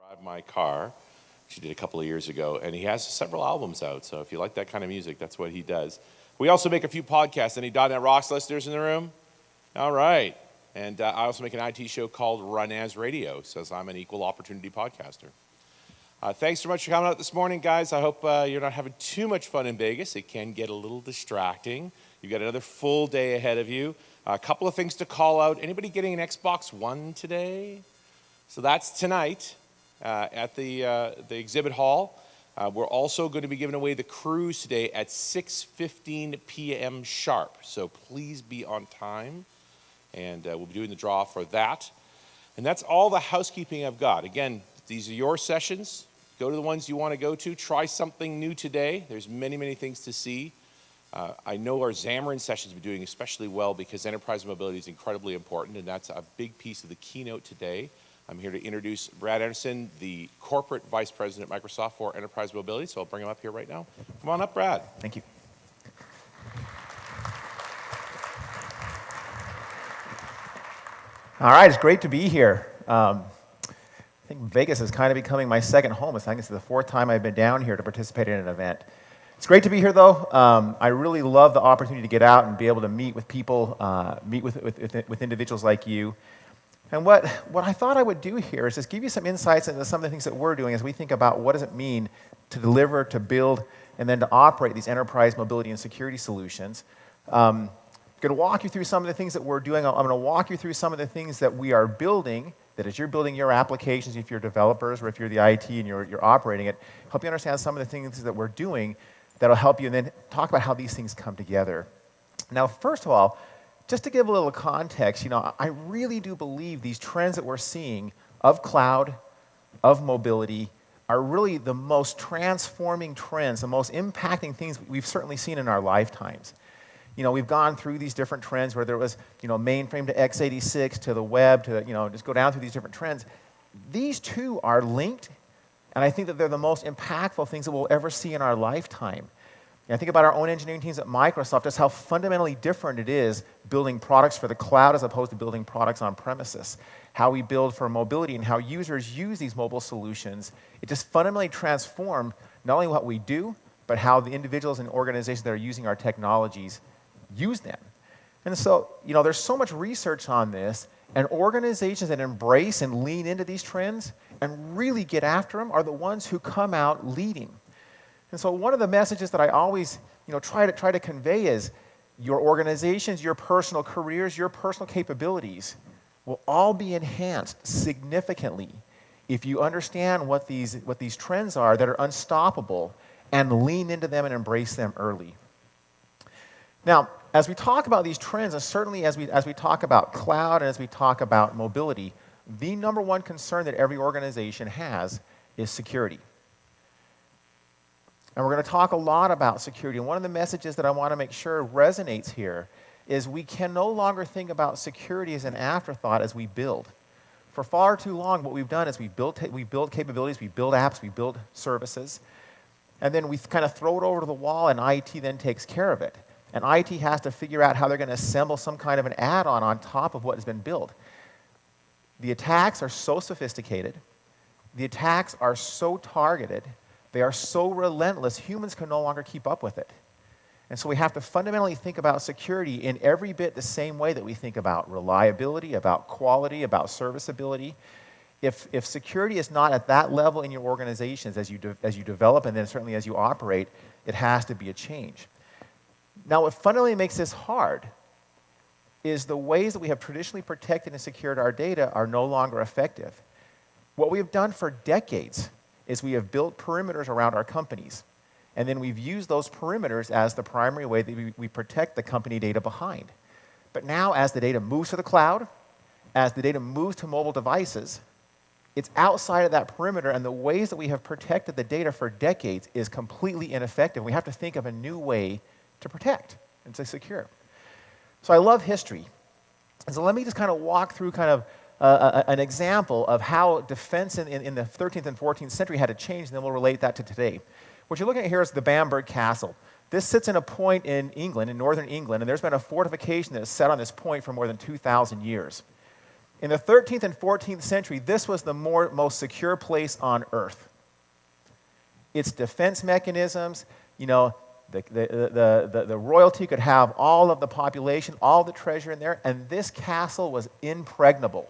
Drive My Car, which he did a couple of years ago, and he has several albums out. So if you like that kind of music, that's what he does. We also make a few podcasts. Any .NET Rocks listeners in the room? All right. And I also make an IT show called Run As Radio, so I'm an equal opportunity podcaster. Thanks so much for coming out this morning, guys. I hope you're not having too much fun in Vegas. It can get a little distracting. You've got another full day ahead of you. A couple of things to call out. Anybody getting an Xbox One today? So that's tonight at the exhibit hall. We're also going to be giving away the cruise today at 6:15 p.m. sharp. So please be on time. And we'll be doing the draw for that. And that's all the housekeeping I've got. Again, these are your sessions. Go to the ones you want to go to. Try something new today. There's many, many things to see. I know our Xamarin sessions have been doing especially well because enterprise mobility is incredibly important, and that's a big piece of the keynote today. I'm here to introduce Brad Anderson, the Corporate Vice President at Microsoft for Enterprise Mobility, so I'll bring him up here right now. Come on up, Brad. Thank you. All right, it's great to be here. I think Vegas is kind of becoming my second home. I think it's the fourth time I've been down here to participate in an event. It's great to be here, though. I really love the opportunity to get out and be able to meet with people, meet with individuals like you. And what I thought I would do here is just give you some insights into some of the things that we're doing as we think about what does it mean to deliver, to build, and then to operate these enterprise mobility and security solutions. I'm going to walk you through some of the things that we're doing. I'm going to walk you through some of the things that we are building, that as you're building your applications, if you're developers or if you're the IT and you're operating it, help you understand some of the things that we're doing that'll help you, and then talk about how these things come together. Now, first of all, just to give a little context, I really do believe these trends that we're seeing of cloud, of mobility, are really the most transforming trends, the most impacting things we've certainly seen in our lifetimes. We've gone through these different trends where there was, mainframe to x86 to the web to, just go down through these different trends. These two are linked, and I think that they're the most impactful things that we'll ever see in our lifetime. I think about our own engineering teams at Microsoft, just how fundamentally different it is building products for the cloud as opposed to building products on premises. How we build for mobility and how users use these mobile solutions. It just fundamentally transformed not only what we do, but how the individuals and organizations that are using our technologies use them. And so, there's so much research on this, and organizations that embrace and lean into these trends and really get after them are the ones who come out leading. And so one of the messages that I always, try to convey is your organizations, your personal careers, your personal capabilities will all be enhanced significantly if you understand what these trends are that are unstoppable and lean into them and embrace them early. Now, as we talk about these trends, and certainly as we talk about cloud and as we talk about mobility, the number one concern that every organization has is security. And we're going to talk a lot about security. And one of the messages that I want to make sure resonates here is we can no longer think about security as an afterthought as we build. For far too long, what we've done is we build capabilities, we build apps, we build services, and then we kind of throw it over to the wall, and IT then takes care of it. And IT has to figure out how they're going to assemble some kind of an add-on on top of what has been built. The attacks are so sophisticated. The attacks are so targeted. They are so relentless, humans can no longer keep up with it. And so we have to fundamentally think about security in every bit the same way that we think about reliability, about quality, about serviceability. If security is not at that level in your organizations as you develop and then certainly as you operate, it has to be a change. Now, what fundamentally makes this hard is the ways that we have traditionally protected and secured our data are no longer effective. What we have done for decades is we have built perimeters around our companies, and then we've used those perimeters as the primary way that we protect the company data behind. But now, as the data moves to the cloud, as the data moves to mobile devices, it's outside of that perimeter, and the ways that we have protected the data for decades is completely ineffective. We have to think of a new way to protect and to secure. So I love history. And so let me just kind of walk through kind of an example of how defense in the 13th and 14th century had to change, and then we'll relate that to today. What you're looking at here is the Bamberg Castle. This sits in a point in England, in northern England, and there's been a fortification that is set on this point for more than 2,000 years. In the 13th and 14th century, this was the most secure place on Earth. Its defense mechanisms, the royalty could have all of the population, all the treasure in there, and this castle was impregnable.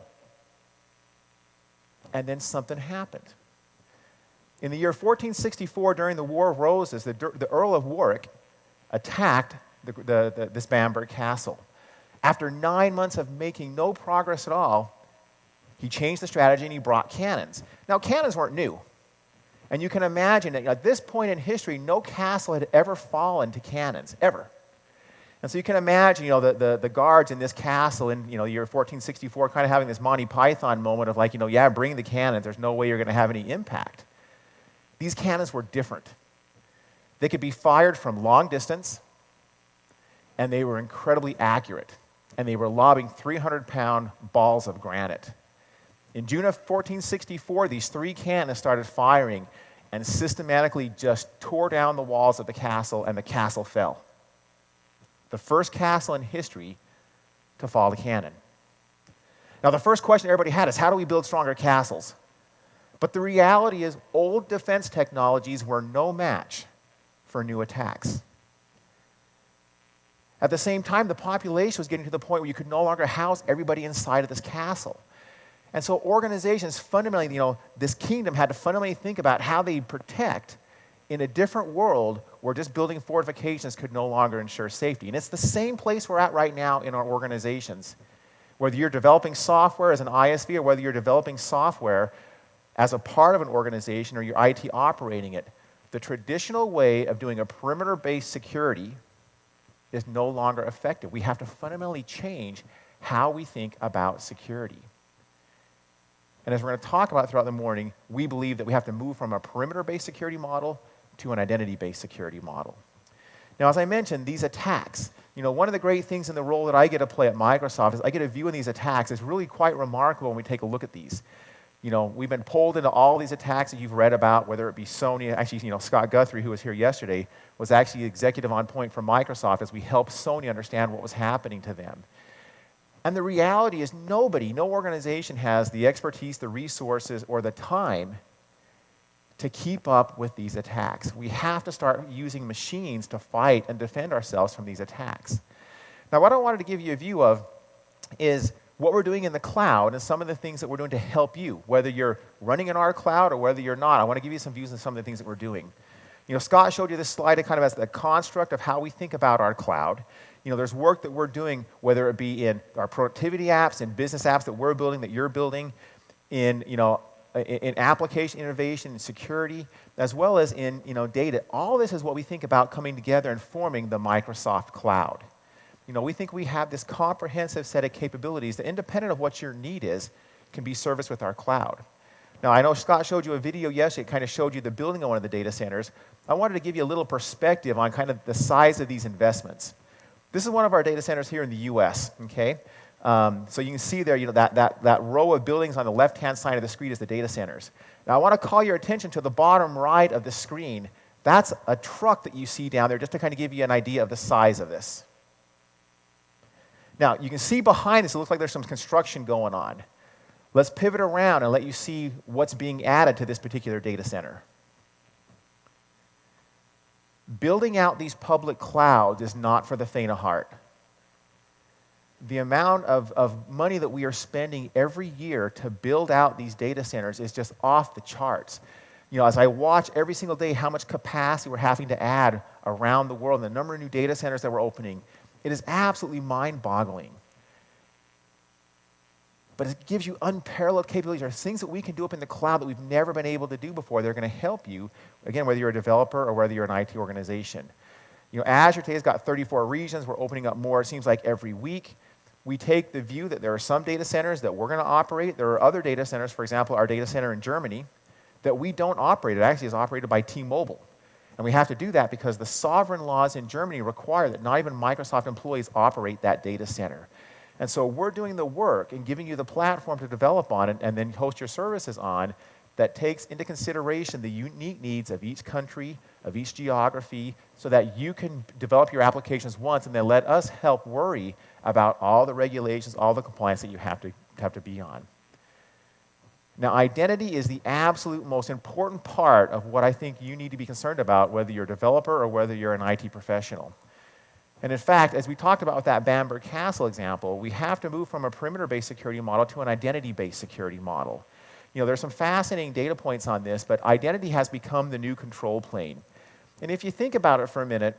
And then something happened. In the year 1464, during the War of Roses, the Earl of Warwick attacked this Bamberg castle. After 9 months of making no progress at all, he changed the strategy and he brought cannons. Now, cannons weren't new. And you can imagine that at this point in history, no castle had ever fallen to cannons, ever. And so you can imagine, the guards in this castle in, the year 1464 kind of having this Monty Python moment of like, bring the cannons. There's no way you're going to have any impact. These cannons were different. They could be fired from long distance, and they were incredibly accurate. And they were lobbing 300-pound balls of granite. In June of 1464, these 3 cannons started firing and systematically just tore down the walls of the castle, and the castle fell. The first castle in history to fall to cannon. Now, the first question everybody had is, how do we build stronger castles? But the reality is, old defense technologies were no match for new attacks. At the same time, the population was getting to the point where you could no longer house everybody inside of this castle. And so organizations fundamentally, this kingdom had to fundamentally think about how they protect in a different world where just building fortifications could no longer ensure safety. And it's the same place we're at right now in our organizations. Whether you're developing software as an ISV or whether you're developing software as a part of an organization or you're IT operating it, the traditional way of doing a perimeter-based security is no longer effective. We have to fundamentally change how we think about security. And as we're going to talk about throughout the morning, we believe that we have to move from a perimeter-based security model to an identity-based security model. Now, as I mentioned, these attacks, one of the great things in the role that I get to play at Microsoft is I get a view in these attacks. It's really quite remarkable when we take a look at these. We've been pulled into all these attacks that you've read about, whether it be Sony. Actually, Scott Guthrie, who was here yesterday, was actually executive on point for Microsoft as we helped Sony understand what was happening to them. And the reality is no organization has the expertise, the resources, or the time to keep up with these attacks. We have to start using machines to fight and defend ourselves from these attacks. Now, what I wanted to give you a view of is what we're doing in the cloud and some of the things that we're doing to help you, whether you're running in our cloud or whether you're not. I want to give you some views on some of the things that we're doing. Scott showed you this slide kind of as the construct of how we think about our cloud. There's work that we're doing, whether it be in our productivity apps, in business apps that we're building, that you're building, in application innovation and security, as well as in data. All this is what we think about coming together and forming the Microsoft cloud. We think we have this comprehensive set of capabilities that, independent of what your need is, can be serviced with our cloud. Now, I know Scott showed you a video yesterday. It kind of showed you the building of one of the data centers. I wanted to give you a little perspective on kind of the size of these investments. This is one of our data centers here in the U.S., okay? So you can see there, that row of buildings on the left-hand side of the screen is the data centers. Now, I want to call your attention to the bottom right of the screen. That's a truck that you see down there, just to kind of give you an idea of the size of this. Now, you can see behind this, it looks like there's some construction going on. Let's pivot around and let you see what's being added to this particular data center. Building out these public clouds is not for the faint of heart. The amount of money that we are spending every year to build out these data centers is just off the charts. As I watch every single day how much capacity we're having to add around the world and the number of new data centers that we're opening, it is absolutely mind-boggling. But it gives you unparalleled capabilities. There are things that we can do up in the cloud that we've never been able to do before. They're going to help you, again, whether you're a developer or whether you're an IT organization. Azure today has got 34 regions. We're opening up more, it seems like, every week. We take the view that there are some data centers that we're going to operate. There are other data centers, for example, our data center in Germany, that we don't operate. It actually is operated by T-Mobile. And we have to do that because the sovereign laws in Germany require that not even Microsoft employees operate that data center. And so we're doing the work and giving you the platform to develop on and then host your services on that takes into consideration the unique needs of each country, of each geography, so that you can develop your applications once and then let us help worry about all the regulations, all the compliance that you have to have to be on. Now, identity is the absolute most important part of what I think you need to be concerned about, whether you're a developer or whether you're an IT professional. And in fact, as we talked about with that Bamberg Castle example, we have to move from a perimeter-based security model to an identity-based security model. There's some fascinating data points on this, but identity has become the new control plane. And if you think about it for a minute,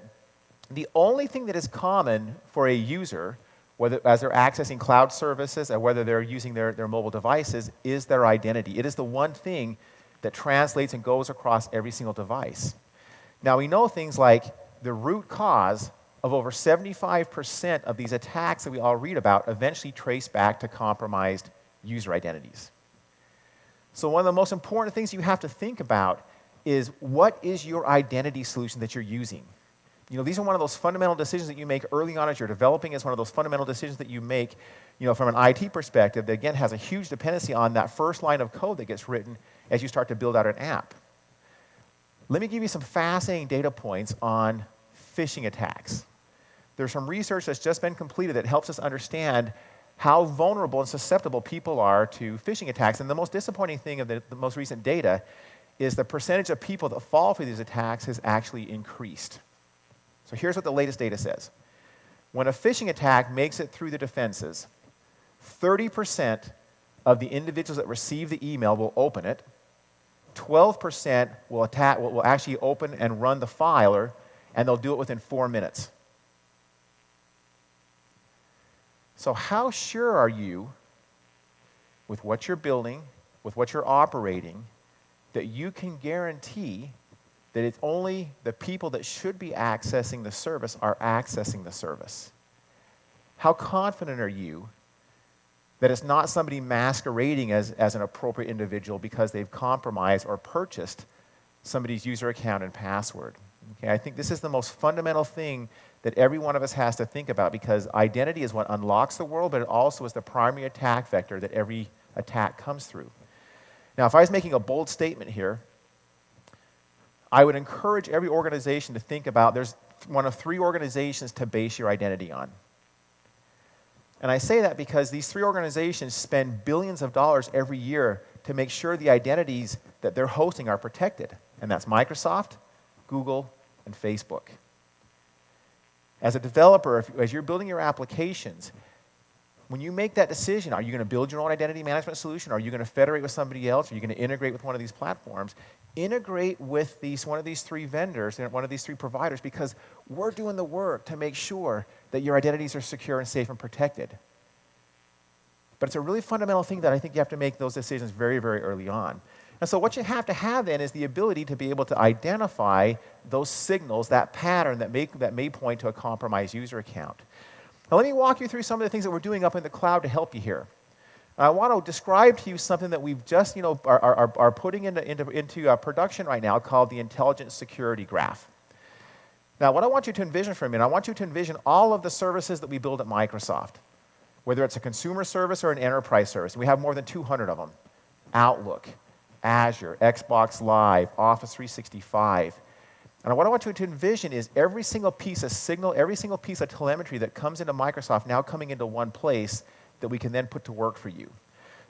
the only thing that is common for a user, whether as they're accessing cloud services or whether they're using their mobile devices, is their identity. It is the one thing that translates and goes across every single device. Now, we know things like the root cause of over 75% of these attacks that we all read about eventually trace back to compromised user identities. So one of the most important things you have to think about is, what is your identity solution that you're using? These are one of those fundamental decisions that you make early on as you're developing. It's one of those fundamental decisions that you make, from an IT perspective that, again, has a huge dependency on that first line of code that gets written as you start to build out an app. Let me give you some fascinating data points on phishing attacks. There's some research that's just been completed that helps us understand how vulnerable and susceptible people are to phishing attacks. And the most disappointing thing of the most recent data is the percentage of people that fall for these attacks has actually increased. So here's what the latest data says. When a phishing attack makes it through the defenses, 30% of the individuals that receive the email will open it, 12% will actually open and run the filer, and they'll do it within 4 minutes. So how sure are you with what you're building, with what you're operating, that you can guarantee that it's only the people that should be accessing the service are accessing the service? How confident are you that it's not somebody masquerading as an appropriate individual because they've compromised or purchased somebody's user account and password? Okay, I think this is the most fundamental thing that every one of us has to think about, because identity is what unlocks the world, but it also is the primary attack vector that every attack comes through. Now, if I was making a bold statement here, I would encourage every organization to think about, there's one of 3 organizations to base your identity on. And I say that because these 3 organizations spend billions of dollars every year to make sure the identities that they're hosting are protected. And that's Microsoft, Google, and Facebook. As a developer, as you're building your applications, when you make that decision, are you going to build your own identity management solution? Are you going to federate with somebody else? Are you going to integrate with one of these platforms? Integrate with one of these 3 vendors, one of these 3 providers, because we're doing the work to make sure that your identities are secure and safe and protected. But it's a really fundamental thing that I think you have to make those decisions very, very early on. And so what you have to have then is the ability to be able to identify those signals, that pattern that may point to a compromised user account. Now let me walk you through some of the things that we're doing up in the cloud to help you here. I want to describe to you something that we've just are putting into production right now called the Intelligent Security Graph. Now what I want you to envision for a minute, I want you to envision all of the services that we build at Microsoft, whether it's a consumer service or an enterprise service. We have more than 200 of them. Outlook, Azure, Xbox Live, Office 365. And what I want you to envision is every single piece of signal, every single piece of telemetry that comes into Microsoft now coming into one place that we can then put to work for you.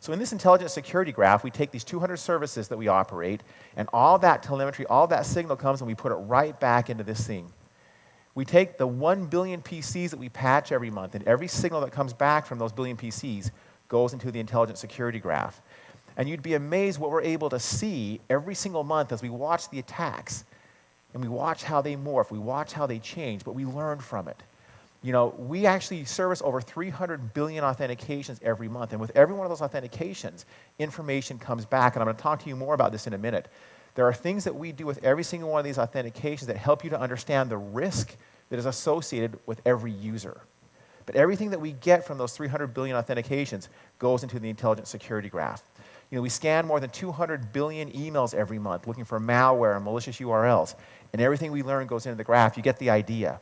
So in this intelligent security graph, we take these 200 services that we operate, and all that telemetry, all that signal comes, and we put it right back into this thing. We take the 1 billion PCs that we patch every month, and every signal that comes back from those billion PCs goes into the intelligent security graph. And you'd be amazed what we're able to see every single month as we watch the attacks, and we watch how they morph, we watch how they change, but we learn from it. We actually service over 300 billion authentications every month, and with every one of those authentications, information comes back, and I'm going to talk to you more about this in a minute. There are things that we do with every single one of these authentications that help you to understand the risk that is associated with every user. But everything that we get from those 300 billion authentications goes into the intelligent security graph. We scan more than 200 billion emails every month looking for malware and malicious URLs, and everything we learn goes into the graph. You get the idea.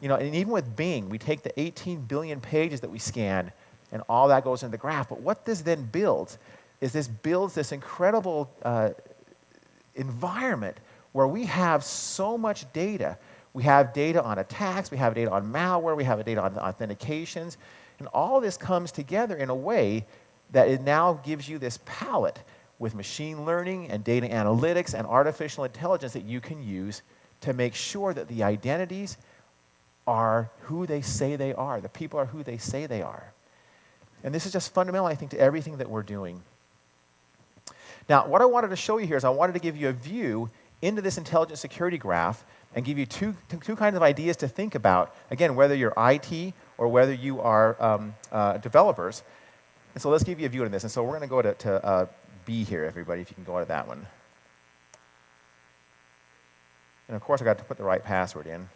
And even with Bing, we take the 18 billion pages that we scan, and all that goes into the graph. But what this then builds is this incredible environment where we have so much data. We have data on attacks, we have data on malware, we have data on authentications, and all this comes together in a way that it now gives you this palette with machine learning and data analytics and artificial intelligence that you can use to make sure that the identities are who they say they are. The people are who they say they are. And this is just fundamental, I think, to everything that we're doing. Now, what I wanted to show you here is I wanted to give you a view into this intelligent security graph and give you two kinds of ideas to think about, again, whether you're IT or whether you are developers. And so let's give you a view on this. And so we're going to go to B here, everybody, if you can go to that one. And of course, I got to put the right password in.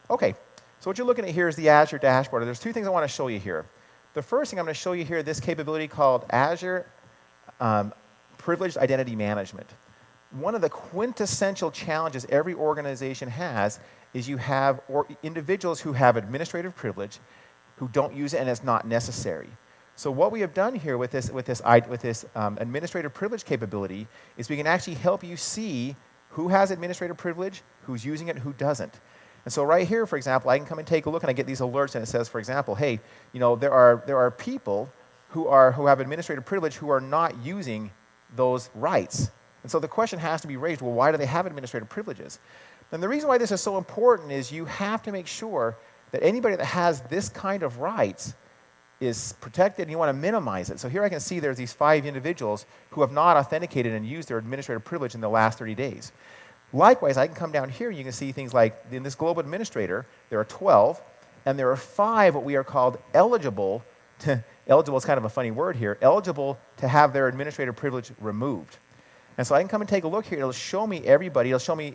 Okay, so what you're looking at here is the Azure dashboard. There's two things I want to show you here. The first thing I'm going to show you here, this capability called Azure Privileged Identity Management. One of the quintessential challenges every organization has is you have individuals who have administrative privilege who don't use it and it's not necessary. So what we have done here with this administrative privilege capability is we can actually help you see who has administrative privilege, who's using it, who doesn't. And so right here, for example, I can come and take a look and I get these alerts and it says, for example, hey, there are people who have administrative privilege who are not using those rights. And so the question has to be raised, well, why do they have administrative privileges? And the reason why this is so important is you have to make sure that anybody that has this kind of rights is protected and you want to minimize it. So here I can see there's these 5 individuals who have not authenticated and used their administrative privilege in the last 30 days. Likewise, I can come down here and you can see things like in this global administrator, there are 12, and there are 5 what we are called eligible to, eligible is kind of a funny word here, eligible to have their administrative privilege removed. And so I can come and take a look here. It'll show me everybody. It'll show me,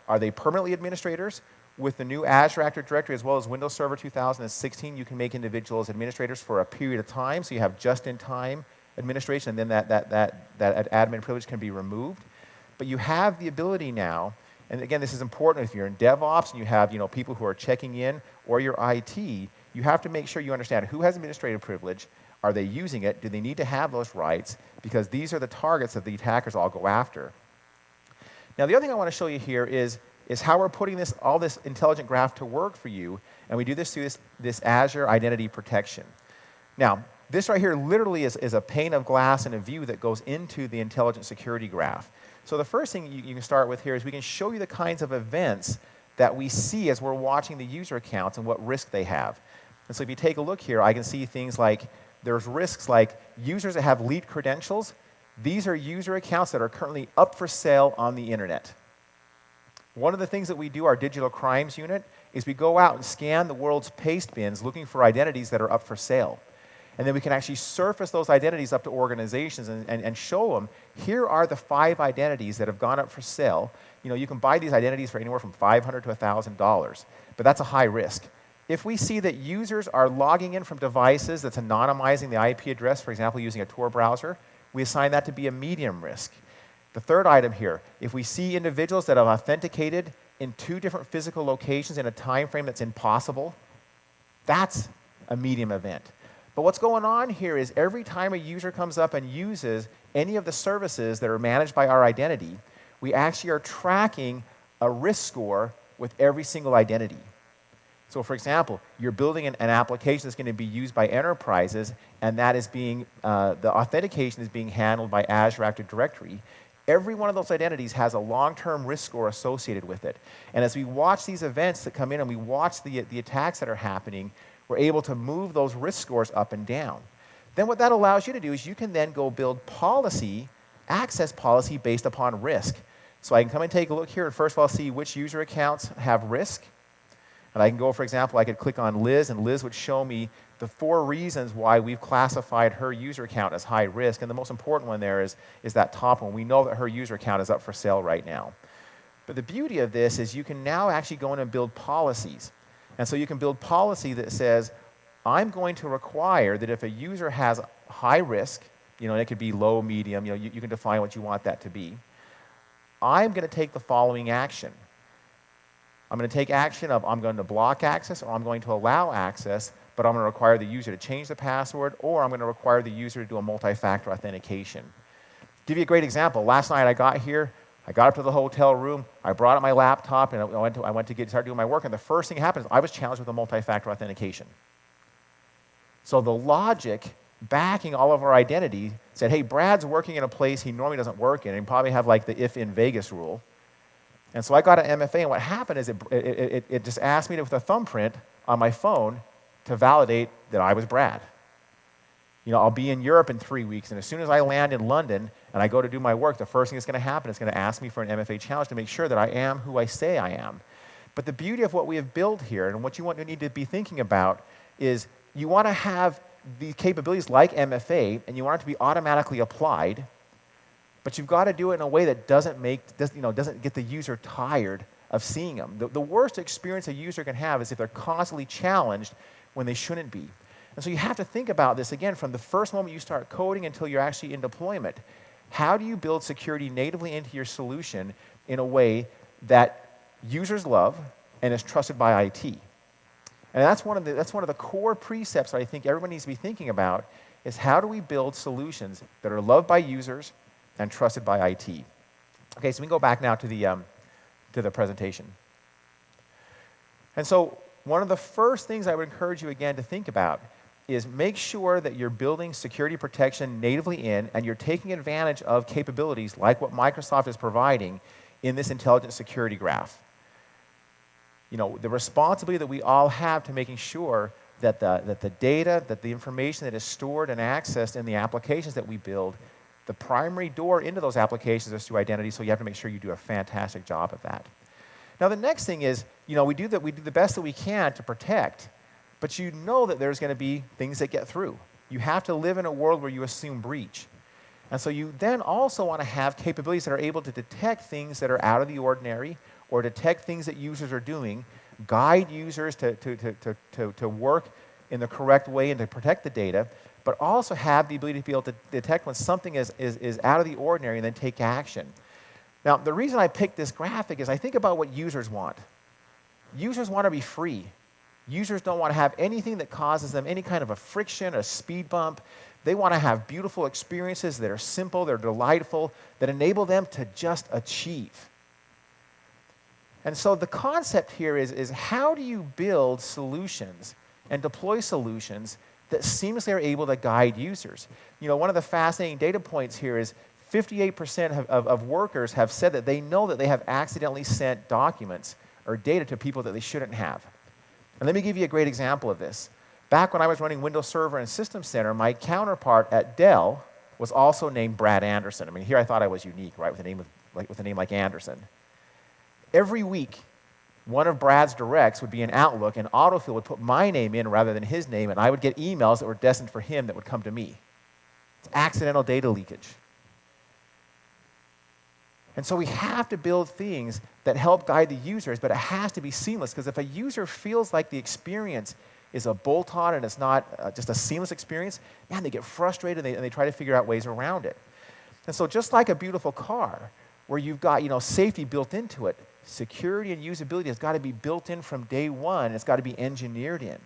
are they permanently administrators? With the new Azure Active Directory as well as Windows Server 2016, you can make individuals administrators for a period of time, so you have just-in-time administration, and then that admin privilege can be removed. But you have the ability now, and again, this is important if you're in DevOps and you have people who are checking in, or you're IT, you have to make sure you understand who has administrative privilege, are they using it, do they need to have those rights, because these are the targets that the attackers all go after. Now, the other thing I want to show you here is how we're putting all this intelligent graph to work for you, and we do this through this Azure Identity Protection. Now, this right here literally is a pane of glass and a view that goes into the intelligent security graph. So the first thing you can start with here is we can show you the kinds of events that we see as we're watching the user accounts and what risk they have. And so if you take a look here, I can see things like there's risks like users that have leaked credentials. These are user accounts that are currently up for sale on the internet. One of the things that we do, our digital crimes unit, is we go out and scan the world's paste bins looking for identities that are up for sale. And then we can actually surface those identities up to organizations and show them, here are the 5 identities that have gone up for sale. You can buy these identities for anywhere from $500 to $1,000, but that's a high risk. If we see that users are logging in from devices that's anonymizing the IP address, for example, using a Tor browser, we assign that to be a medium risk. The third item here, if we see individuals that have authenticated in 2 different physical locations in a time frame that's impossible, that's a medium event. But what's going on here is every time a user comes up and uses any of the services that are managed by our identity, we actually are tracking a risk score with every single identity. So for example, you're building an application that's going to be used by enterprises, and that is the authentication is being handled by Azure Active Directory. Every one of those identities has a long-term risk score associated with it. And as we watch these events that come in and we watch the attacks that are happening, we're able to move those risk scores up and down. Then what that allows you to do is you can then go build access policy based upon risk. So I can come and take a look here and first of all see which user accounts have risk. And I can go, for example, I could click on Liz, and Liz would show me the 4 reasons why we've classified her user account as high risk. And the most important one there is that top one. We know that her user account is up for sale right now. But the beauty of this is you can now actually go in and build policies. And so you can build policy that says, I'm going to require that if a user has high risk, and it could be low, medium, you can define what you want that to be. I'm going to take the following action. I'm going to take action of I'm going to block access or I'm going to allow access, but I'm going to require the user to change the password or I'm going to require the user to do a multi-factor authentication. Give you a great example. Last night I got here, I got up to the hotel room, I brought up my laptop, and I went to start doing my work, and the first thing that happened is I was challenged with a multi-factor authentication. So the logic backing all of our identity said, hey, Brad's working in a place he normally doesn't work in, and he probably have like the if in Vegas rule. And so I got an MFA, and what happened is it just asked me with a thumbprint on my phone to validate that I was Brad. I'll be in Europe in 3 weeks, and as soon as I land in London and I go to do my work, the first thing that's going to happen is going to ask me for an MFA challenge to make sure that I am who I say I am. But the beauty of what we have built here and what you need to be thinking about is you want to have these capabilities like MFA, and you want it to be automatically applied, but you've got to do it in a way that doesn't get the user tired of seeing them. The worst experience a user can have is if they're constantly challenged when they shouldn't be. And so you have to think about this, again, from the first moment you start coding until you're actually in deployment. How do you build security natively into your solution in a way that users love and is trusted by IT? And that's one of the core precepts that I think everyone needs to be thinking about, is how do we build solutions that are loved by users and trusted by IT? Okay, so we can go back now to the presentation. And so one of the first things I would encourage you again to think about is make sure that you're building security protection natively in, and you're taking advantage of capabilities like what Microsoft is providing in this intelligent security graph. The responsibility that we all have to making sure that the data, that the information that is stored and accessed in the applications that we build, the primary door into those applications is through identity, so you have to make sure you do a fantastic job of that. Now, the next thing is, we do the best that we can to protect, but you know that there's going to be things that get through. You have to live in a world where you assume breach. And so you then also want to have capabilities that are able to detect things that are out of the ordinary, or detect things that users are doing, guide users to work in the correct way and to protect the data, but also have the ability to be able to detect when something is out of the ordinary and then take action. Now, the reason I picked this graphic is I think about what users want. Users want to be free. Users don't want to have anything that causes them any kind of a friction, a speed bump. They want to have beautiful experiences that are simple, they're delightful, that enable them to just achieve. And so the concept here is how do you build solutions and deploy solutions that seamlessly are able to guide users? One of the fascinating data points here is 58% of workers have said that they know that they have accidentally sent documents or data to people that they shouldn't have. And let me give you a great example of this. Back when I was running Windows Server and System Center, my counterpart at Dell was also named Brad Anderson. I mean, here I thought I was unique, right, with a name like Anderson. Every week, one of Brad's directs would be in Outlook, and autofill would put my name in rather than his name, and I would get emails that were destined for him that would come to me. It's accidental data leakage. And so we have to build things that help guide the users, but it has to be seamless, because if a user feels like the experience is a bolt-on and it's not just a seamless experience, man, they get frustrated and they try to figure out ways around it. And so just like a beautiful car, where you've got safety built into it, security and usability has got to be built in from day one. It's got to be engineered in.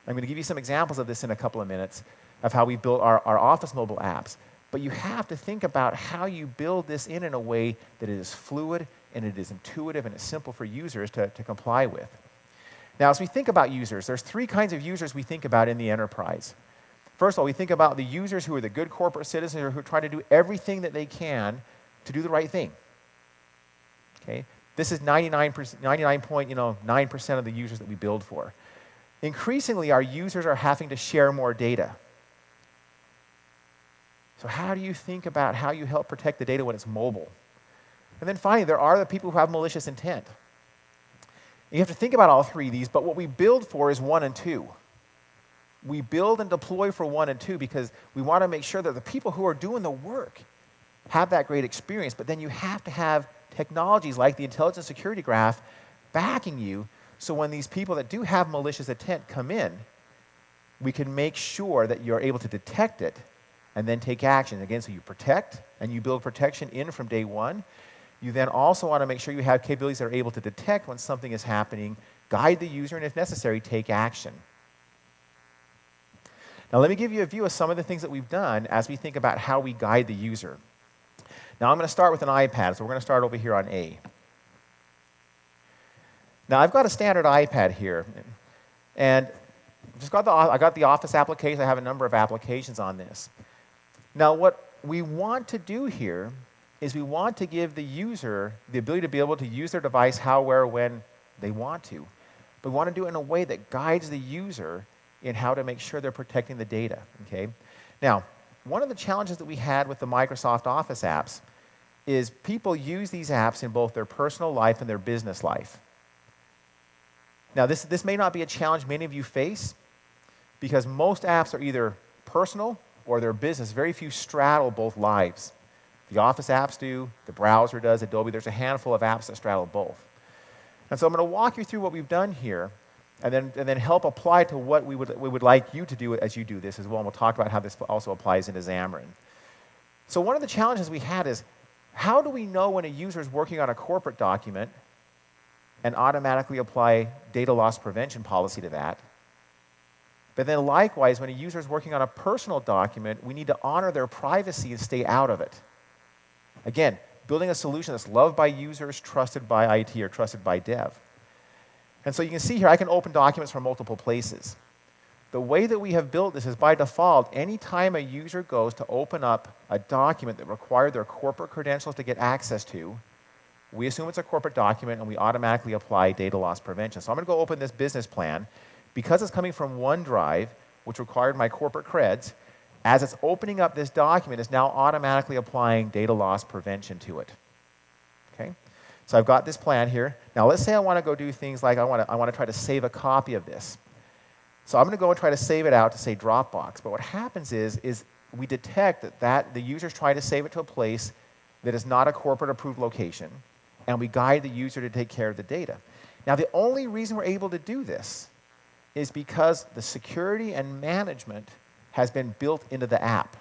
I'm going to give you some examples of this in a couple of minutes of how we built our Office mobile apps. But you have to think about how you build this in a way that it is fluid and it is intuitive and it's simple for users to comply with. Now, as we think about users, there's three kinds of users we think about in the enterprise. First of all, we think about the users who are the good corporate citizens who try to do everything that they can to do the right thing. Okay? This is 99.9% of the users that we build for. Increasingly, our users are having to share more data. So how do you think about how you help protect the data when it's mobile? And then finally, there are the people who have malicious intent. You have to think about all three of these, but what we build for is 1 and 2. We build and deploy for 1 and 2 because we want to make sure that the people who are doing the work have that great experience, but then you have to have technologies like the Intelligent Security Graph backing you, so when these people that do have malicious intent come in, we can make sure that you're able to detect it and then take action. Again, so you protect and you build protection in from day one. You then also want to make sure you have capabilities that are able to detect when something is happening, guide the user, and if necessary, take action. Now let me give you a view of some of the things that we've done as we think about how we guide the user. Now I'm going to start with an iPad, so we're going to start over here on A. Now I've got a standard iPad here, and I got the Office application. I have a number of applications on this. Now, what we want to do here is we want to give the user the ability to be able to use their device how, where, when they want to. But we want to do it in a way that guides the user in how to make sure they're protecting the data, okay? Now, one of the challenges that we had with the Microsoft Office apps is people use these apps in both their personal life and their business life. Now, this may not be a challenge many of you face because most apps are either personal or they're business. Very few straddle both lives. The Office apps do, the browser does, Adobe. There's a handful of apps that straddle both. And so I'm going to walk you through what we've done here and then help apply to what we would like you to do as you do this as well. And we'll talk about how this also applies into Xamarin. So one of the challenges we had is, how do we know when a user is working on a corporate document and automatically apply data loss prevention policy to that? But then likewise, when a user is working on a personal document, we need to honor their privacy and stay out of it. Again, building a solution that's loved by users, trusted by IT, or trusted by dev. And so you can see here, I can open documents from multiple places. The way that we have built this is by default, anytime a user goes to open up a document that required their corporate credentials to get access to, we assume it's a corporate document and we automatically apply data loss prevention. So I'm going to go open this business plan. Because it's coming from OneDrive, which required my corporate creds, as it's opening up this document, it's now automatically applying data loss prevention to it. Okay? So I've got this plan here. Now let's say I want to go do things like I want to try to save a copy of this. So I'm going to go and try to save it out to, say, Dropbox. But what happens is we detect that the user's trying to save it to a place that is not a corporate approved location, and we guide the user to take care of the data. Now the only reason we're able to do this is because the security and management has been built into the app.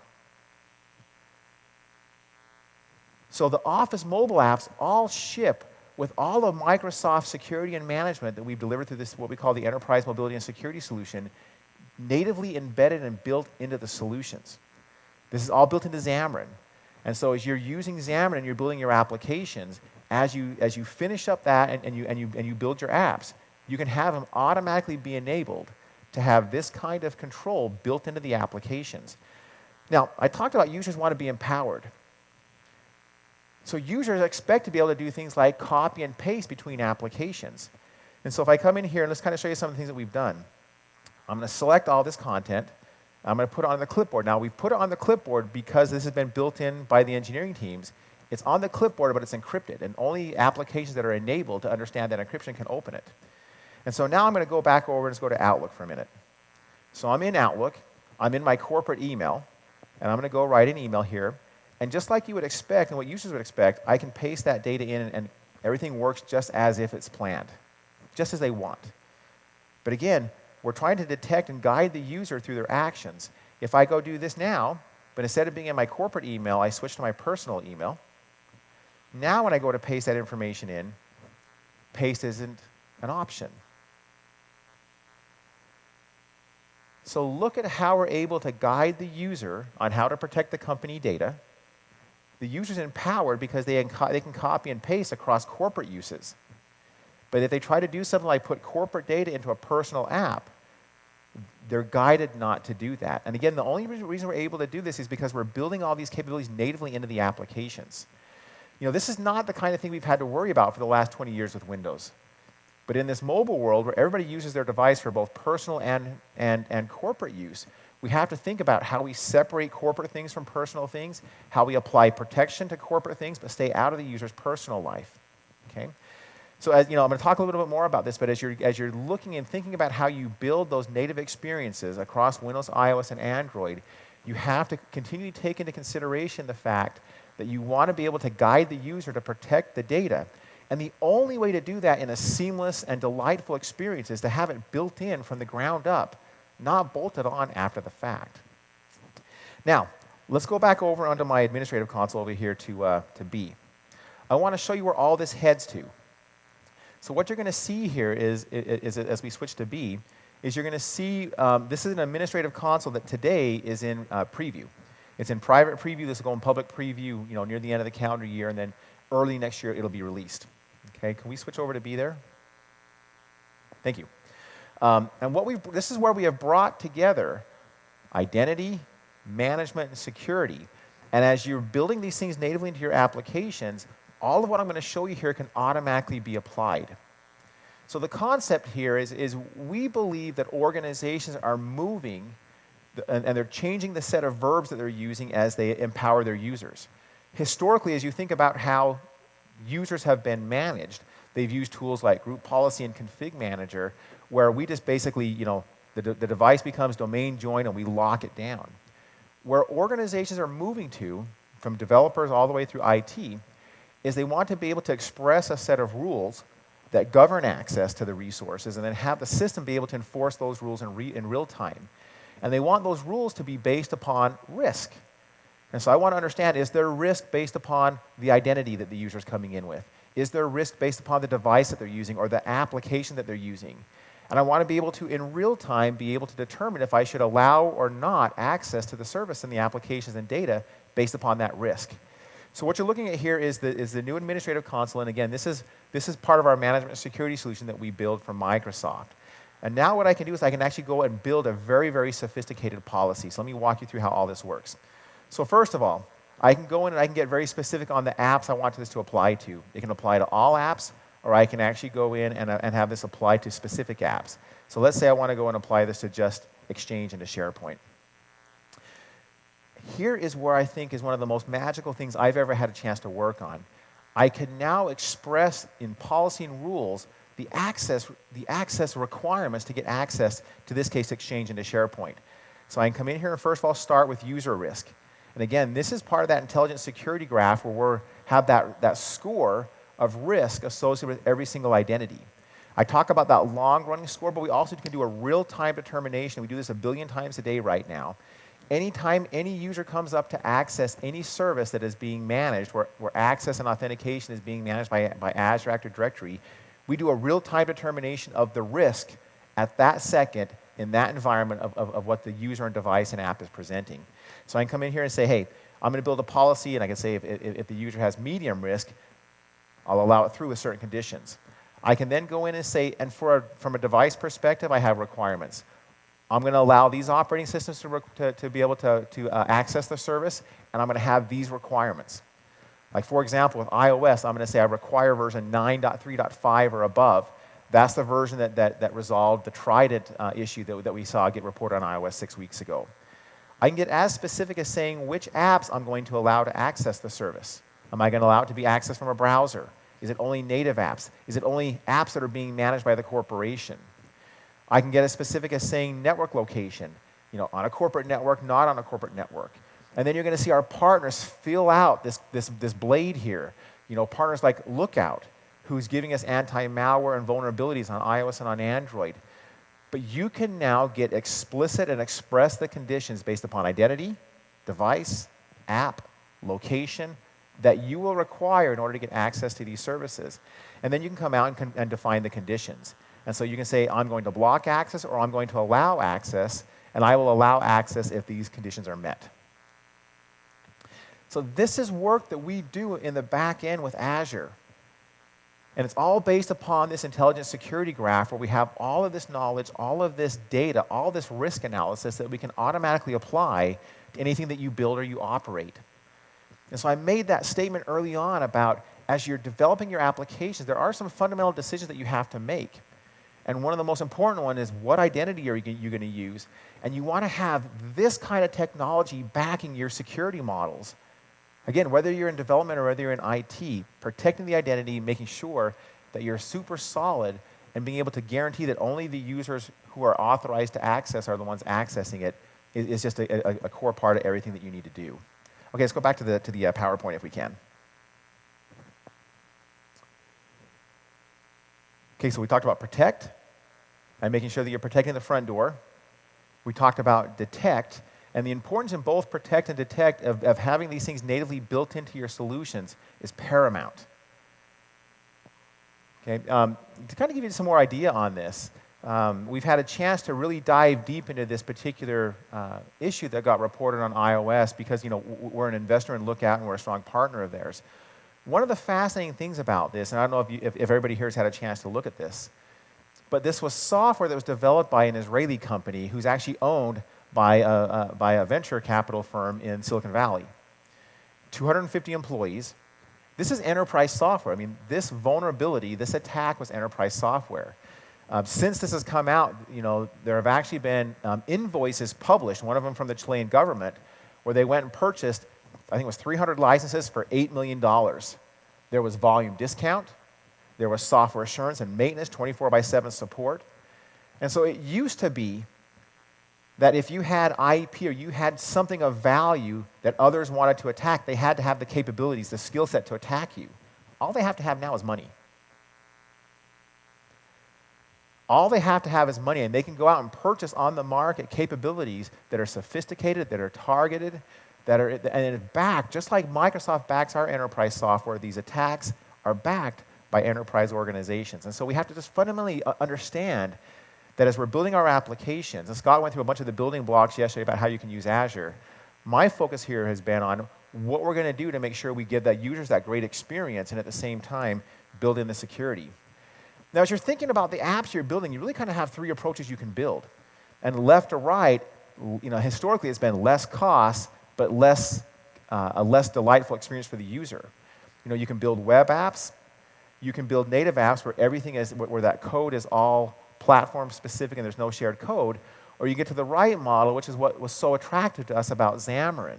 So the Office mobile apps all ship with all of Microsoft's security and management that we've delivered through this, what we call the Enterprise Mobility and Security Solution, natively embedded and built into the solutions. This is all built into Xamarin. And so as you're using Xamarin and you're building your applications, as you finish up that and you build your apps, you can have them automatically be enabled to have this kind of control built into the applications. Now, I talked about users want to be empowered. So users expect to be able to do things like copy and paste between applications. And so if I come in here, and let's kind of show you some of the things that we've done. I'm going to select all this content. I'm going to put it on the clipboard. Now, we've put it on the clipboard because this has been built in by the engineering teams. It's on the clipboard, but it's encrypted, and only applications that are enabled to understand that encryption can open it. And so now I'm going to go back over and just go to Outlook for a minute. So I'm in Outlook. I'm in my corporate email, and I'm going to go write an email here. And just like you would expect and what users would expect, I can paste that data in, and everything works just as if it's planned, just as they want. But again, we're trying to detect and guide the user through their actions. If I go do this now, but instead of being in my corporate email, I switch to my personal email. Now when I go to paste that information in, paste isn't an option. So look at how we're able to guide the user on how to protect the company data. The user's empowered because they can copy and paste across corporate uses. But if they try to do something like put corporate data into a personal app, they're guided not to do that. And again, the only reason we're able to do this is because we're building all these capabilities natively into the applications. You know, this is not the kind of thing we've had to worry about for the last 20 years with Windows. But in this mobile world where everybody uses their device for both personal and corporate use, we have to think about how we separate corporate things from personal things, how we apply protection to corporate things, but stay out of the user's personal life. Okay? So as you know, I'm going to talk a little bit more about this, but as you're looking and thinking about how you build those native experiences across Windows, iOS, and Android, you have to continually take into consideration the fact that you want to be able to guide the user to protect the data. And the only way to do that in a seamless and delightful experience is to have it built in from the ground up, not bolted on after the fact. Now, let's go back over onto my administrative console over here to B. I want to show you where all this heads to. So what you're going to see here is as we switch to B, is you're going to see this is an administrative console that today is in preview. It's in private preview. This will go in public preview, near the end of the calendar year, and then early next year it'll be released. Okay, can we switch over to B there? Thank you. This is where we have brought together identity, management, and security. And as you're building these things natively into your applications, all of what I'm going to show you here can automatically be applied. So the concept here is we believe that organizations are moving and they're changing the set of verbs that they're using as they empower their users. Historically, as you think about how users have been managed, they've used tools like group policy and config manager, where we just basically, the device becomes domain joined and we lock it down. Where organizations are moving to, from developers all the way through IT, is they want to be able to express a set of rules that govern access to the resources and then have the system be able to enforce those rules in real time. And they want those rules to be based upon risk. And so I want to understand, is there risk based upon the identity that the user is coming in with? Is there risk based upon the device that they're using or the application that they're using? And I want to be able to, in real time, be able to determine if I should allow or not access to the service and the applications and data based upon that risk. So what you're looking at here is the new administrative console. And again, this is part of our management security solution that we build from Microsoft. And now what I can do is I can actually go and build a very, very sophisticated policy. So let me walk you through how all this works. So first of all, I can go in and I can get very specific on the apps I want this to apply to. It can apply to all apps, or I can actually go in and have this apply to specific apps. So let's say I want to go and apply this to just Exchange and to SharePoint. Here is where I think is one of the most magical things I've ever had a chance to work on. I can now express in policy and rules the access requirements to get access, to this case, Exchange into SharePoint. So I can come in here and first of all start with user risk. And again, this is part of that intelligent security graph where we have that score of risk associated with every single identity. I talk about that long-running score, but we also can do a real-time determination. We do this 1 billion times a day right now. Anytime any user comes up to access any service that is being managed, where access and authentication is being managed by Azure Active Directory, we do a real-time determination of the risk at that second in that environment of what the user and device and app is presenting. So I can come in here and say, hey, I'm going to build a policy, and I can say if the user has medium risk, I'll allow it through with certain conditions. I can then go in and say, and from a device perspective, I have requirements. I'm going to allow these operating systems to be able to access the service, and I'm going to have these requirements. Like, for example, with iOS, I'm going to say I require version 9.3.5 or above. That's the version that resolved the Trident issue that we saw get reported on iOS 6 weeks ago. I can get as specific as saying which apps I'm going to allow to access the service. Am I going to allow it to be accessed from a browser? Is it only native apps? Is it only apps that are being managed by the corporation? I can get as specific as saying network location, on a corporate network, not on a corporate network. And then you're going to see our partners fill out this blade here. Partners like Lookout, who's giving us anti-malware and vulnerabilities on iOS and on Android. But you can now get explicit and express the conditions based upon identity, device, app, location, that you will require in order to get access to these services. And then you can come out and define the conditions. And so you can say, I'm going to block access or I'm going to allow access, and I will allow access if these conditions are met. So this is work that we do in the back end with Azure. And it's all based upon this intelligent security graph where we have all of this knowledge, all of this data, all this risk analysis that we can automatically apply to anything that you build or you operate. And so I made that statement early on about as you're developing your applications, there are some fundamental decisions that you have to make. And one of the most important ones is what identity are you going to use? And you want to have this kind of technology backing your security models. Again, whether you're in development or whether you're in IT, protecting the identity, making sure that you're super solid and being able to guarantee that only the users who are authorized to access are the ones accessing it is just a core part of everything that you need to do. Okay, let's go back to the PowerPoint if we can. Okay, so we talked about protect and making sure that you're protecting the front door. We talked about detect, and the importance in both protect and detect of having these things natively built into your solutions is paramount. Okay, to kind of give you some more idea on this, we've had a chance to really dive deep into this particular issue that got reported on iOS because we're an investor in Lookout and we're a strong partner of theirs. One of the fascinating things about this, and I don't know if everybody here has had a chance to look at this, But this was software that was developed by an Israeli company who's actually owned by a venture capital firm in Silicon Valley. 250 employees. This is enterprise software. I mean, this vulnerability, this attack was enterprise software. Since this has come out, there have actually been invoices published, one of them from the Chilean government, where they went and purchased, I think it was 300 licenses for $8 million. There was volume discount. There was software assurance and maintenance, 24/7 support. And so it used to be that if you had IP or you had something of value that others wanted to attack, they had to have the capabilities, the skill set to attack you. All they have to have now is money. All they have to have is money, and they can go out and purchase on the market capabilities that are sophisticated, that are targeted, and it's backed, just like Microsoft backs our enterprise software, these attacks are backed by enterprise organizations. And so we have to just fundamentally understand that as we're building our applications, and Scott went through a bunch of the building blocks yesterday about how you can use Azure, my focus here has been on what we're going to do to make sure we give that users that great experience and at the same time build in the security. Now, as you're thinking about the apps you're building, you really kind of have three approaches you can build. And left to right, historically it's been less cost, but a less delightful experience for the user. You can build web apps, you can build native apps where that code is all platform specific and there's no shared code, or you get to the right model, which is what was so attractive to us about Xamarin.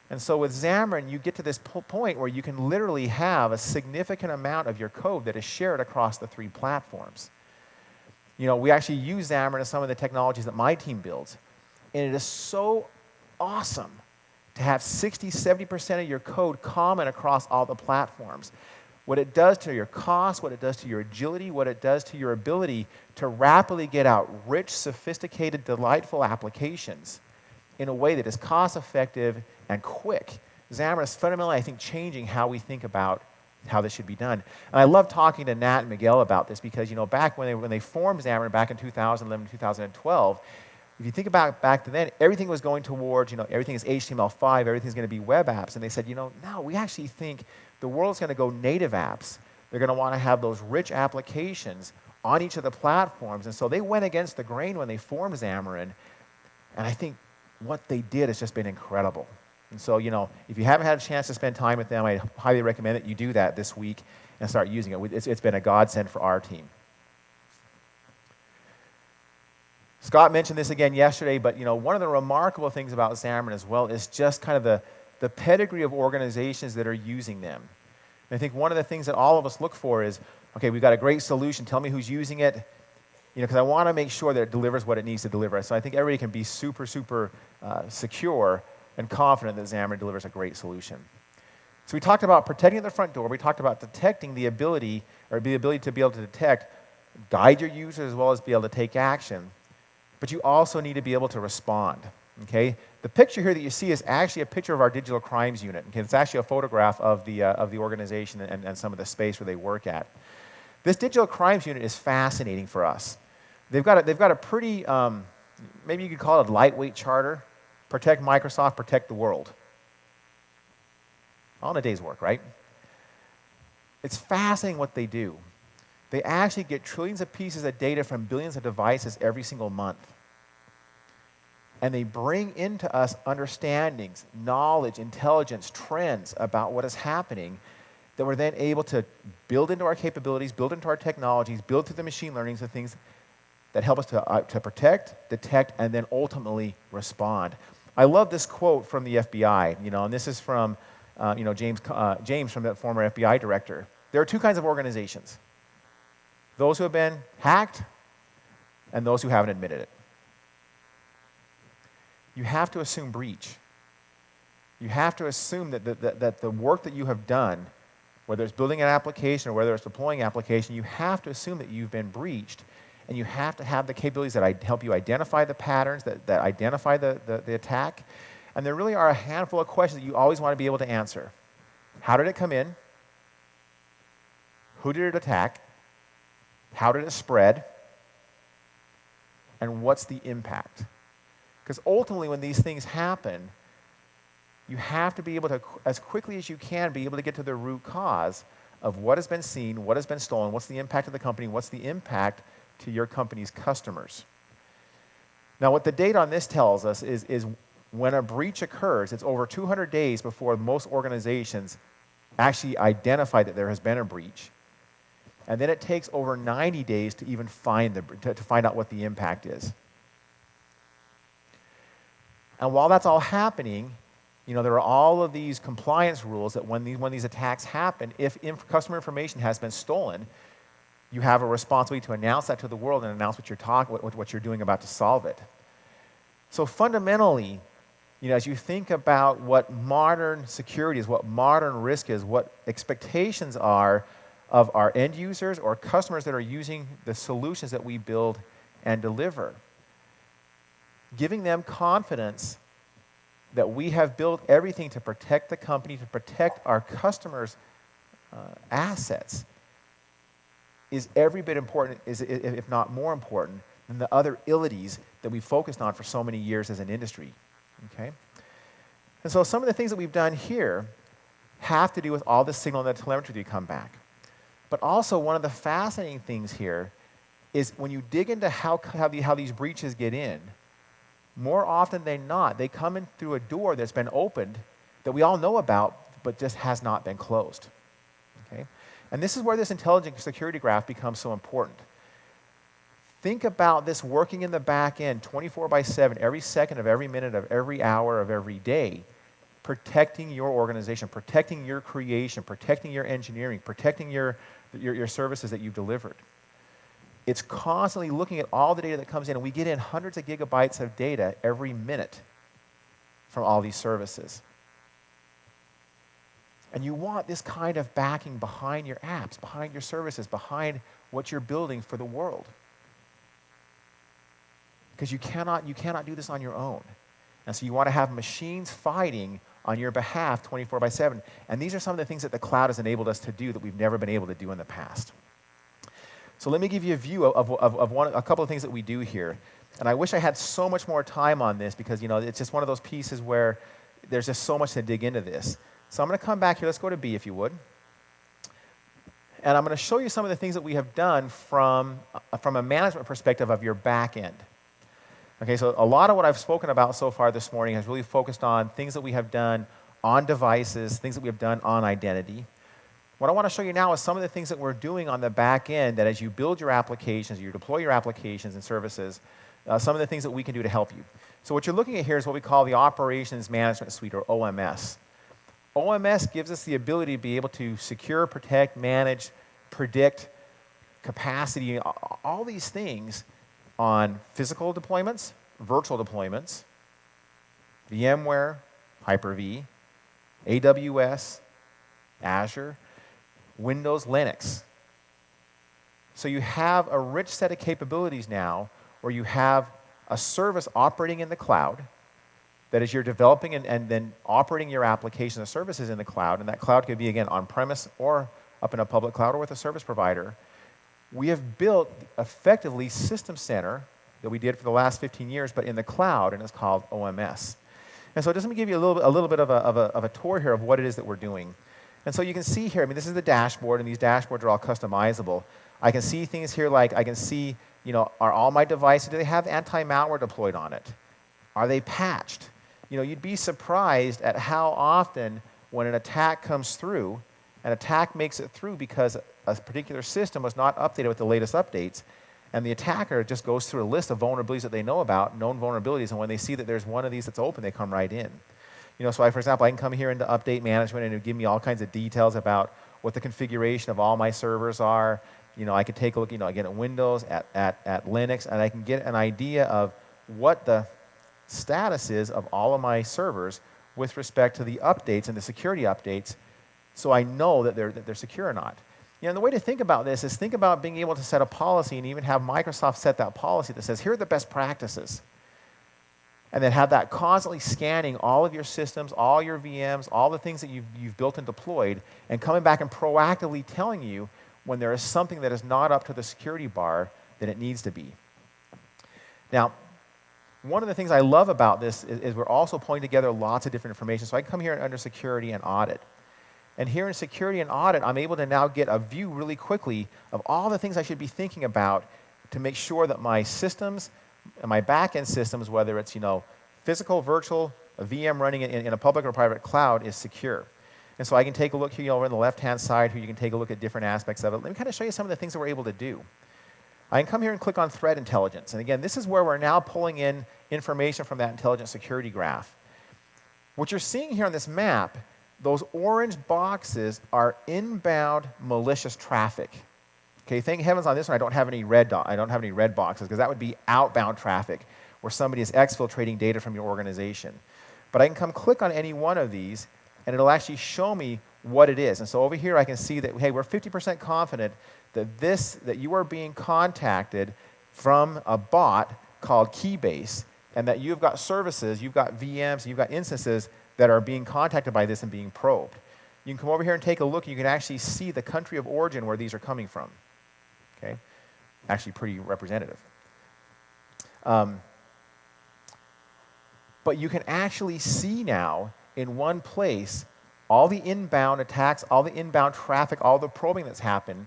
And so with Xamarin, you get to this point where you can literally have a significant amount of your code that is shared across the three platforms. We actually use Xamarin as some of the technologies that my team builds. And it is so awesome to have 60-70% of your code common across all the platforms. What it does to your cost, what it does to your agility, what it does to your ability to rapidly get out rich, sophisticated, delightful applications in a way that is cost-effective and quick. Xamarin is fundamentally, I think, changing how we think about how this should be done. And I love talking to Nat and Miguel about this because, back when they formed Xamarin back in 2011, 2012, if you think about back then, everything was going towards, everything is HTML5, everything's going to be web apps. And they said, no, we actually think the world's going to go native apps. They're going to want to have those rich applications on each of the platforms. And so they went against the grain when they formed Xamarin. And I think what they did has just been incredible. And so, if you haven't had a chance to spend time with them, I highly recommend that you do that this week and start using it. It's been a godsend for our team. Scott mentioned this again yesterday, but one of the remarkable things about Xamarin as well is just kind of the pedigree of organizations that are using them. And I think one of the things that all of us look for is, okay, we've got a great solution, tell me who's using it, because I want to make sure that it delivers what it needs to deliver. So I think everybody can be super, super secure and confident that Xamarin delivers a great solution. So we talked about protecting the front door, we talked about detecting the ability to be able to detect, guide your users as well as be able to take action. But you also need to be able to respond, okay? The picture here that you see is actually a picture of our digital crimes unit. Okay? It's actually a photograph of the organization and some of the space where they work at. This digital crimes unit is fascinating for us. They've got a pretty, maybe you could call it a lightweight charter. Protect Microsoft, protect the world. All in a day's work, right? It's fascinating what they do. They actually get trillions of pieces of data from billions of devices every single month. And they bring into us understandings, knowledge, intelligence, trends about what is happening that we're then able to build into our capabilities, build into our technologies, build through the machine learning, the things that help us to protect, detect, and then ultimately respond. I love this quote from the FBI, and this is from James from the former FBI director. There are two kinds of organizations. Those who have been hacked and those who haven't admitted it. You have to assume breach. You have to assume that the work that you have done, whether it's building an application or whether it's deploying an application, you have to assume that you've been breached, and you have to have the capabilities that help you identify the patterns, that identify the attack. And there really are a handful of questions that you always want to be able to answer. How did it come in? Who did it attack? How did it spread? And what's the impact? Because ultimately, when these things happen, you have to be able to, as quickly as you can, be able to get to the root cause of what has been seen, what has been stolen, what's the impact of the company, what's the impact to your company's customers. Now, what the data on this tells us is when a breach occurs, it's over 200 days before most organizations actually identify that there has been a breach. And then it takes over 90 days to even find out what the impact is. And while that's all happening, there are all of these compliance rules that when these attacks happen, if customer information has been stolen, you have a responsibility to announce that to the world and announce what you're doing about to solve it. So fundamentally, as you think about what modern security is, what modern risk is, what expectations are of our end users or customers that are using the solutions that we build and deliver, giving them confidence that we have built everything to protect the company, to protect our customers' assets, is every bit important, if not more important, than the other illities that we've focused on for so many years as an industry. Okay? And so some of the things that we've done here have to do with all the signal and the telemetry that come back. But also one of the fascinating things here is when you dig into how these breaches get in, more often than not, they come in through a door that's been opened that we all know about, but just has not been closed. Okay? And this is where this intelligent security graph becomes so important. Think about this working in the back end 24/7, every second of every minute of every hour of every day, protecting your organization, protecting your creation, protecting your engineering, protecting your services that you've delivered. It's constantly looking at all the data that comes in, and we get in hundreds of gigabytes of data every minute from all these services. And you want this kind of backing behind your apps, behind your services, behind what you're building for the world. Because you cannot do this on your own. And so you want to have machines fighting on your behalf 24/7. And these are some of the things that the cloud has enabled us to do that we've never been able to do in the past. So let me give you a view of a couple of things that we do here. And I wish I had so much more time on this because, it's just one of those pieces where there's just so much to dig into this. So I'm going to come back here. Let's go to B, if you would. And I'm going to show you some of the things that we have done from a management perspective of your back end. Okay, so a lot of what I've spoken about so far this morning has really focused on things that we have done on devices, things that we have done on identity. What I want to show you now is some of the things that we're doing on the back end that as you build your applications, you deploy your applications and services, some of the things that we can do to help you. So what you're looking at here is what we call the Operations Management Suite, or OMS. OMS gives us the ability to be able to secure, protect, manage, predict, capacity, all these things on physical deployments, virtual deployments, VMware, Hyper-V, AWS, Azure, Windows, Linux. So you have a rich set of capabilities now where you have a service operating in the cloud that is you're developing and then operating your application and services in the cloud, and that cloud could be, again, on-premise or up in a public cloud or with a service provider. We have built effectively System Center that we did for the last 15 years, but in the cloud, and it's called OMS. And so just let me give you a little bit of a tour here of what it is that we're doing. And so you can see here, this is the dashboard, and these dashboards are all customizable. I can see things here like I can see, are all my devices, do they have anti-malware deployed on it? Are they patched? You'd be surprised at how often when an attack comes through, an attack makes it through because a particular system was not updated with the latest updates, and the attacker just goes through a list of vulnerabilities that they know about, known vulnerabilities, and when they see that there's one of these that's open, they come right in. So for example, I can come here into update management and it would give me all kinds of details about what the configuration of all my servers are. I could take a look, again, at Windows, at Linux, and I can get an idea of what the status is of all of my servers with respect to the updates and the security updates, so I know that they're secure or not. And the way to think about this is think about being able to set a policy and even have Microsoft set that policy that says, here are the best practices. And then have that constantly scanning all of your systems, all your VMs, all the things that you've built and deployed, and coming back and proactively telling you when there is something that is not up to the security bar that it needs to be. Now, one of the things I love about this is we're also pulling together lots of different information. So I come here under security and audit. And here in security and audit, I'm able to now get a view really quickly of all the things I should be thinking about to make sure that my systems, my back-end systems, whether it's physical, virtual, a VM running in a public or private cloud, is secure. And so I can take a look here over on the left-hand side here. You can take a look at different aspects of it. Let me kind of show you some of the things that we're able to do. I can come here and click on threat intelligence. And again, this is where we're now pulling in information from that intelligent security graph. What you're seeing here on this map, those orange boxes are inbound malicious traffic. Okay, thank heavens on this one I don't have any red boxes, because that would be outbound traffic where somebody is exfiltrating data from your organization. But I can come click on any one of these and it'll actually show me what it is. And so over here I can see that, hey, we're 50% confident that you are being contacted from a bot called Keybase, and that you've got services, you've got VMs, you've got instances that are being contacted by this and being probed. You can come over here and take a look. You can actually see the country of origin where these are coming from. Okay, actually pretty representative. But you can actually see now in one place all the inbound attacks, all the inbound traffic, all the probing that's happened,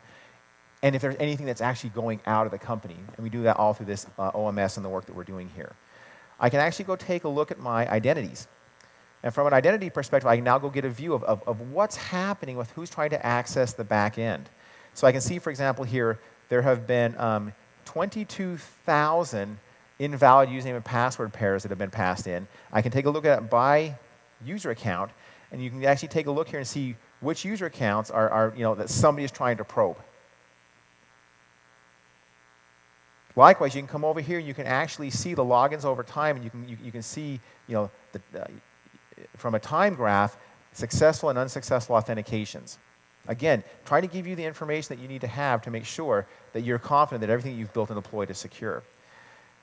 and if there's anything that's actually going out of the company. And we do that all through this OMS and the work that we're doing here. I can actually go take a look at my identities. And from an identity perspective, I can now go get a view of what's happening with who's trying to access the back end. So I can see, for example, here, there have been 22,000 invalid username and password pairs that have been passed in. I can take a look at it by user account, and you can actually take a look here and see which user accounts are that somebody is trying to probe. Likewise, you can come over here and you can actually see the logins over time, and you can see from a time graph successful and unsuccessful authentications. Again, trying to give you the information that you need to have to make sure that you're confident that everything you've built and deployed is secure.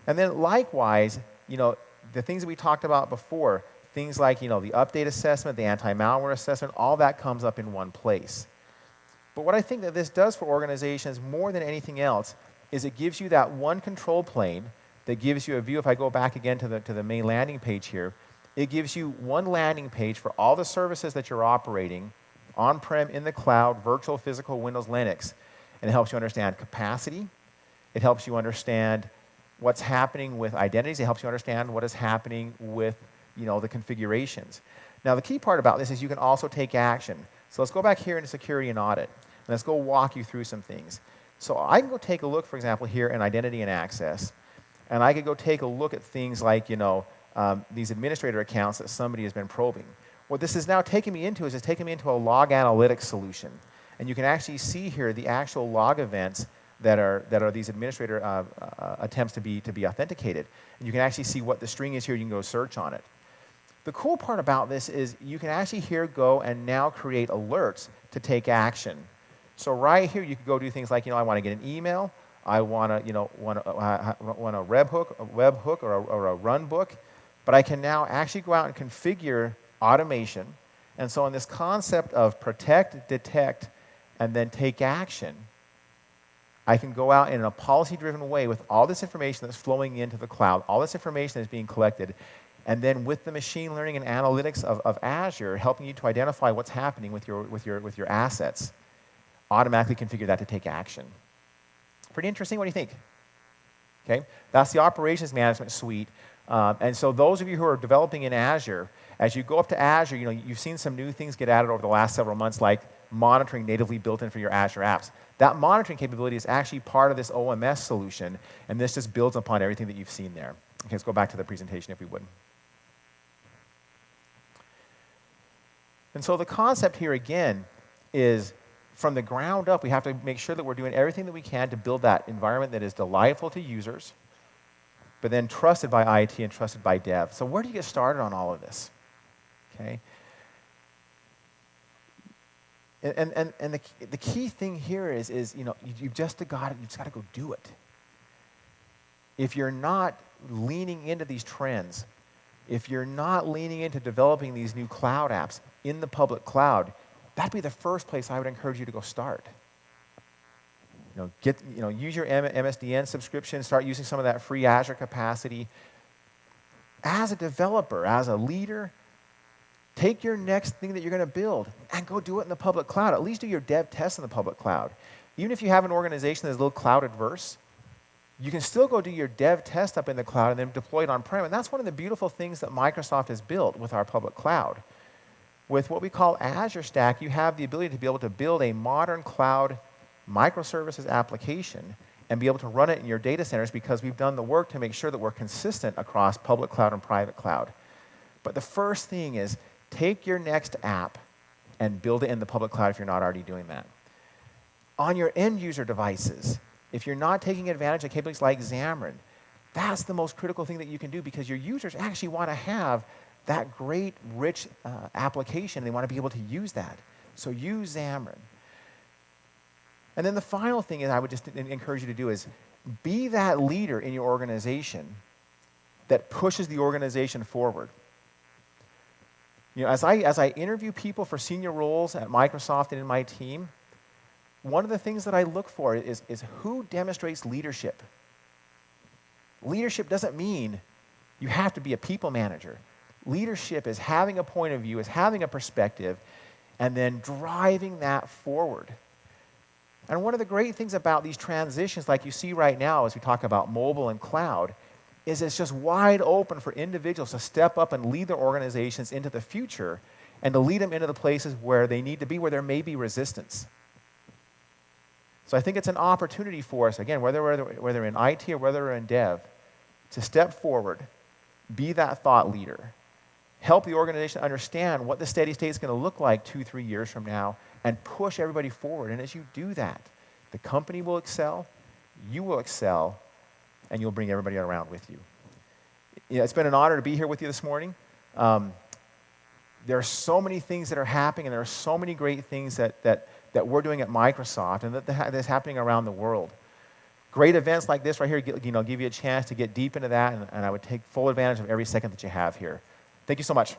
And then likewise, the things that we talked about before, things like the update assessment, the anti-malware assessment, all that comes up in one place. But what I think that this does for organizations more than anything else is it gives you that one control plane that gives you a view. If I go back again to the main landing page here, it gives you one landing page for all the services that you're operating on-prem, in the cloud, virtual, physical, Windows, Linux. And it helps you understand capacity. It helps you understand what's happening with identities. It helps you understand what is happening with the configurations. Now, the key part about this is you can also take action. So let's go back here into security and audit. And let's go walk you through some things. So I can go take a look, for example, here in identity and access. And I could go take a look at things like, these administrator accounts that somebody has been probing. What this is now taking me into is it's taking me into a log analytics solution. And you can actually see here the actual log events that are these administrator attempts to be authenticated. And you can actually see what the string is here. You can go search on it. The cool part about this is you can actually here go and now create alerts to take action. So right here, you could go do things like, I want to get an email. I want a webhook or a run book. But I can now actually go out and configure automation. And so in this concept of protect, detect, and then take action, I can go out in a policy-driven way with all this information that's flowing into the cloud, all this information that's being collected, and then with the machine learning and analytics of Azure, helping you to identify what's happening with your assets, automatically configure that to take action. Pretty interesting. What do you think? Okay, that's the operations management suite. And so those of you who are developing in Azure, as you go up to Azure, you've seen some new things get added over the last several months, like monitoring natively built in for your Azure apps. That monitoring capability is actually part of this OMS solution, and this just builds upon everything that you've seen there. Okay, let's go back to the presentation if we would. And so the concept here again is from the ground up, we have to make sure that we're doing everything that we can to build that environment that is delightful to users, but then trusted by IT and trusted by dev. So where do you get started on all of this? Okay. And the key thing here is you've just got to go do it. If you're not leaning into these trends, if you're not leaning into developing these new cloud apps in the public cloud, that'd be the first place I would encourage you to go start. Use your MSDN subscription, start using some of that free Azure capacity. As a developer, as a leader, take your next thing that you're going to build and go do it in the public cloud. At least do your dev tests in the public cloud. Even if you have an organization that's a little cloud adverse, You can still go do your dev test up in the cloud and then deploy it on-prem. And that's one of the beautiful things that Microsoft has built with our public cloud. With what we call Azure Stack, you have the ability to be able to build a modern cloud microservices application and be able to run it in your data centers because we've done the work to make sure that we're consistent across public cloud and private cloud. But the first thing is take your next app and build it in the public cloud if you're not already doing that. On your end user devices, if you're not taking advantage of capabilities like Xamarin, that's the most critical thing that you can do because your users actually want to have that great, rich application. They want to be able to use that. So use Xamarin. And then the final thing is I would just encourage you to do is be that leader in your organization that pushes the organization forward. You know, as I interview people for senior roles at Microsoft and in my team, one of the things that I look for is who demonstrates leadership. Leadership doesn't mean you have to be a people manager. Leadership is having a point of view, is having a perspective, and then driving that forward. And one of the great things about these transitions, like you see right now as we talk about mobile and cloud, is it's just wide open for individuals to step up and lead their organizations into the future and to lead them into the places where they need to be, where there may be resistance. So I think it's an opportunity for us, again, whether we're in IT or whether we're in dev, to step forward, be that thought leader, help the organization understand what the steady state is going to look like 2-3 years from now, and push everybody forward. And as you do that, the company will excel, you will excel, and you'll bring everybody around with you. It's been an honor to be here with you this morning. There are so many things that are happening, and there are so many great things that we're doing at Microsoft and that's happening around the world. Great events like this right here, give you a chance to get deep into that, and I would take full advantage of every second that you have here. Thank you so much.